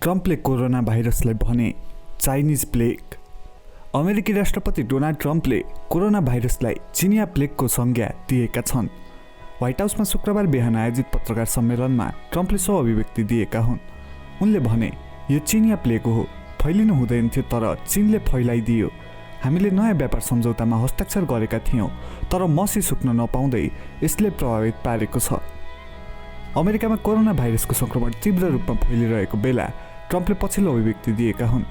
ट्रम्पले corona भाइरसलाई भने Chinese plague. अमेरिकी राष्ट्रपति डोनाल्ड ट्रम्पले कोरोना भाइरसलाई चिनिया प्लेगको संज्ञा दिएका छन्। व्हाइट हाउसमा शुक्रबार बिहान आयोजित पत्रकार सम्मेलनमा ट्रम्पले सो अभिव्यक्ति दिएका हुन्। उनले भने, यो चिनिया प्लेग हो, फैलिनु हुँदैन थियो तर चीनले फैलाइदियो। हामीले नयाँ व्यापार सम्झौतामा हस्ताक्षर गरेका थियौँ तर मसी सुक्न नपाउँदै यसले प्रभावित पारेको छ। अमेरिकामा कोरोना भाइरसको संक्रमण तीव्र रूपमा फैलिरहेको बेला ट्रम्पले पछिल्लो अभिव्यक्ति दिएका हुन्।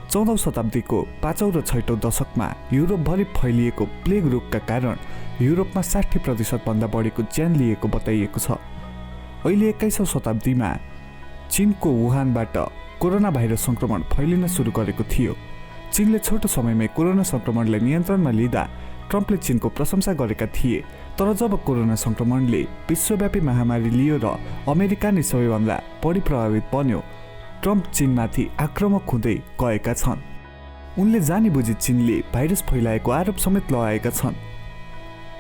14औं शताब्दीको 5औं र 6औं दशकमा युरोपभरि फैलिएको प्लेग रोगका कारण युरोपमा 60% भन्दा बढीको ज्यान लिएको बताइएको छ। अहिले 21औं शताब्दीमा चीनको वुहानबाट कोरोना भाइरस संक्रमण फैलिन सुरु गरेको थियो। चीनले छोटो समयमै कोरोना संक्रमणलाई नियन्त्रणमा लिँदा ट्रम्पले चीनको प्रशंसा गरेका थिए, तर जब कोरोना संक्रमणले विश्वव्यापी महामारी लियो र अमेरिका नै सबैभन्दा बढी प्रभावित बन्यो, ट्रम्प चीनमाथि आक्रामक हुँदै गएका छन्। उनले जानीबुझी चीनले भाइरस फैलाएको आरोप समेत लगाएका छन्।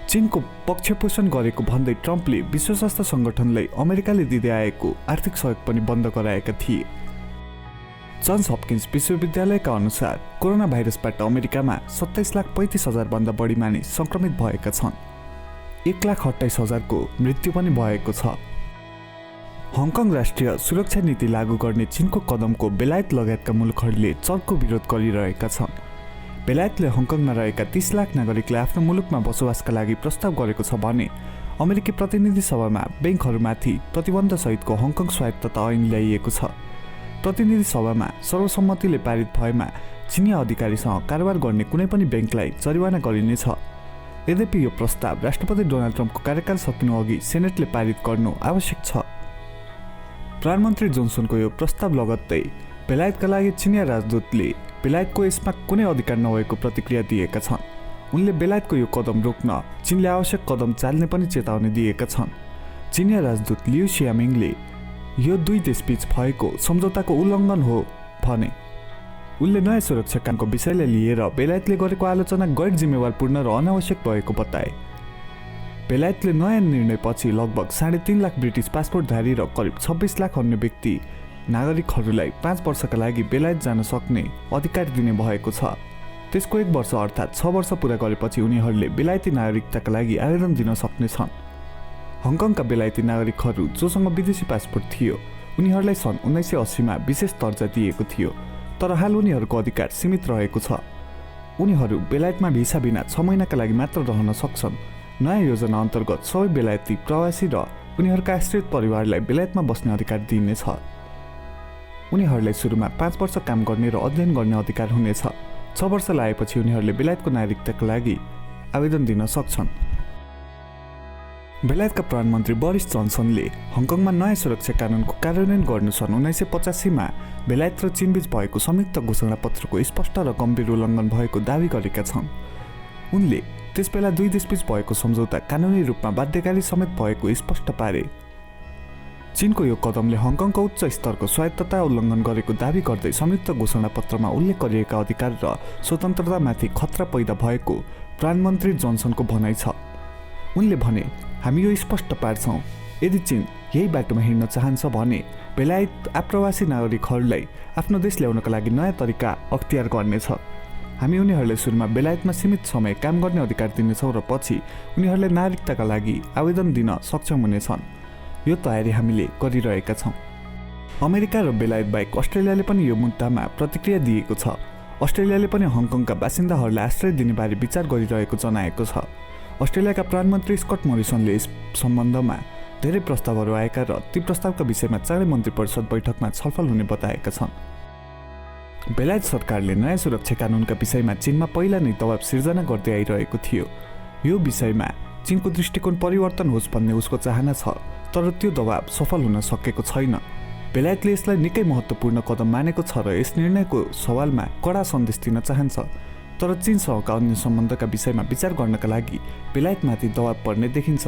चीनको पक्षपोषण गरेको भन्दै ट्रम्पले विश्व स्वास्थ्य सङ्गठनलाई अमेरिकाले दिँदै आएको आर्थिक सहयोग पनि बन्द गराएका थिए। जन्स हपकिन्स विश्वविद्यालयका अनुसार कोरोना भाइरसबाट अमेरिकामा 27,35,000 भन्दा बढी मानिस सङ्क्रमित भएका छन्। 1,28,000को मृत्यु पनि भएको छ। हङकङ राष्ट्रिय सुरक्षा नीति लागू गर्ने चीनको कदमको बेलायत लगायतका मुलुकहरूले चर्को विरोध गरिरहेका छन्। बेलायतले हङकङमा रहेका 30 लाख नागरिकलाई आफ्नो मुलुकमा बसोबासका लागि प्रस्ताव गरेको छ भने अमेरिकी प्रतिनिधि सभामा ब्याङ्कहरूमाथि प्रतिबन्ध सहितको हङकङ स्वायत्तता ऐन ल्याइएको छ। प्रतिनिधि सभामा सर्वसम्मतिले पारित भएमा चिनिया अधिकारीसँग कारोबार गर्ने कुनै पनि ब्याङ्कलाई जरिवाना गरिनेछ। यद्यपि यो प्रस्ताव राष्ट्रपति डोनाल्ड ट्रम्पको कार्यकाल सकिनु अघि सेनेटले पारित गर्नु आवश्यक छ। प्रधानमन्त्री जोन्सनको यो प्रस्ताव लगत्तै बेलायतका लागि चिनिया राजदूतले बेलायतको यसमा कुनै अधिकार नभएको प्रतिक्रिया दिएका छन्। उनले बेलायतको यो कदम रोक्न चीनले आवश्यक कदम चाल्ने पनि चेतावनी दिएका छन्। चिनिया राजदूत लिउ सियामिङले यो दुई देशबीच भएको सम्झौताको उल्लङ्घन हो भने उनले नयाँ सुरक्षा कामको विषयलाई लिएर बेलायतले गरेको आलोचना गैर जिम्मेवारपूर्ण र अनावश्यक भएको बताए। बेलायतले नयाँ निर्णयपछि लगभग 3.5 लाख ब्रिटिस पासपोर्टधारी र करिब 26 लाख अन्य व्यक्ति नागरिकहरूलाई 5 वर्षका लागि बेलायत जान सक्ने अधिकार दिने भएको छ। त्यसको 1 वर्ष अर्थात् 6 वर्ष पुरा गरेपछि उनीहरूले बेलायती नागरिकताका लागि आवेदन दिन सक्नेछन्। हङकङका बेलायती नागरिकहरू जोसँग विदेशी पासपोर्ट थियो उनीहरूलाई सन् 1980 मा विशेष दर्जा दिएको थियो, तर हाल उनीहरूको अधिकार सीमित रहेको छ। उनीहरू बेलायतमा भिसा बिना 6 महिनाका लागि मात्र रहन सक्छन्। नयाँ योजना अन्तर्गत सबै बेलायती प्रवासी र उनीहरूका आश्रित परिवारलाई बेलायतमा बस्ने अधिकार दिइनेछ। उनीहरूलाई सुरुमा 5 वर्ष काम गर्ने र अध्ययन गर्ने अधिकार हुनेछ। 6 वर्ष लागेपछि उनीहरूले बेलायतको नागरिकताका लागि आवेदन दिन सक्छन्। बेलायतका प्रधानमन्त्री बोरिस जोन्सनले हङकङमा नयाँ सुरक्षा कानुनको कार्यान्वयन गर्नु सन् 1985 मा बेलायत र चीनबीच भएको संयुक्त घोषणापत्रको स्पष्ट र गम्भीर उल्लङ्घन भएको दावी गरेका छन्। उनले त्यसबेला दुई देशबीच भएको सम्झौता कानुनी रूपमा बाध्यकारी समेत भएको स्पष्ट पारे। चीनको यो कदमले हङकङको उच्च स्तरको स्वायत्तता उल्लङ्घन गरेको दावी गर्दै संयुक्त घोषणापत्रमा उल्लेख गरिएका अधिकार र स्वतन्त्रतामाथि खतरा पैदा भएको प्रधानमन्त्री जोन्सनको भनाइ छ। उनले भने, हामी यो स्पष्ट पार्छौँ, यदि चीन यही बाटोमा हिँड्न चाहन्छ भने बेलायत आप्रवासी नागरिकहरूलाई आफ्नो देश ल्याउनका लागि नयाँ तरिका अख्तियार गर्नेछ। हामी उनीहरूलाई सुरुमा बेलायतमा सीमित समय काम गर्ने अधिकार दिनेछौँ र पछि उनीहरूलाई नागरिकताका लागि आवेदन दिन सक्षम हुनेछन्। यो तयारी हामीले गरिरहेका छौँ। अमेरिका र बेलायत बाहेक अस्ट्रेलियाले पनि यो मुद्दामा प्रतिक्रिया दिएको छ। अस्ट्रेलियाले पनि हङकङका बासिन्दाहरूलाई आश्रय दिने बारे विचार गरिरहेको जनाएको छ। अस्ट्रेलियाका प्रधानमन्त्री स्कट मोरिसनले यस सम्बन्धमा धेरै प्रस्तावहरू आएका र ती प्रस्तावका विषयमा चाँडै मन्त्री परिषद बैठकमा छलफल हुने बताएका छन्। बेलायत सरकारले नयाँ सुरक्षा कानुनका विषयमा चीनमा पहिला नै दबाब सिर्जना गर्दै आइरहेको थियो। यो विषयमा चीनको दृष्टिकोण परिवर्तन होस् भन्ने उसको चाहना छ, तर त्यो दबाब सफल हुन सकेको छैन। बेलायतले यसलाई निकै महत्त्वपूर्ण कदम मानेको छ र यस निर्णयको सवालमा कडा सन्देश दिन चाहन्छ, तर चीनसँगका अन्य सम्बन्धका विषयमा विचार गर्नका लागि बेलायतमाथि दबाब पर्ने देखिन्छ।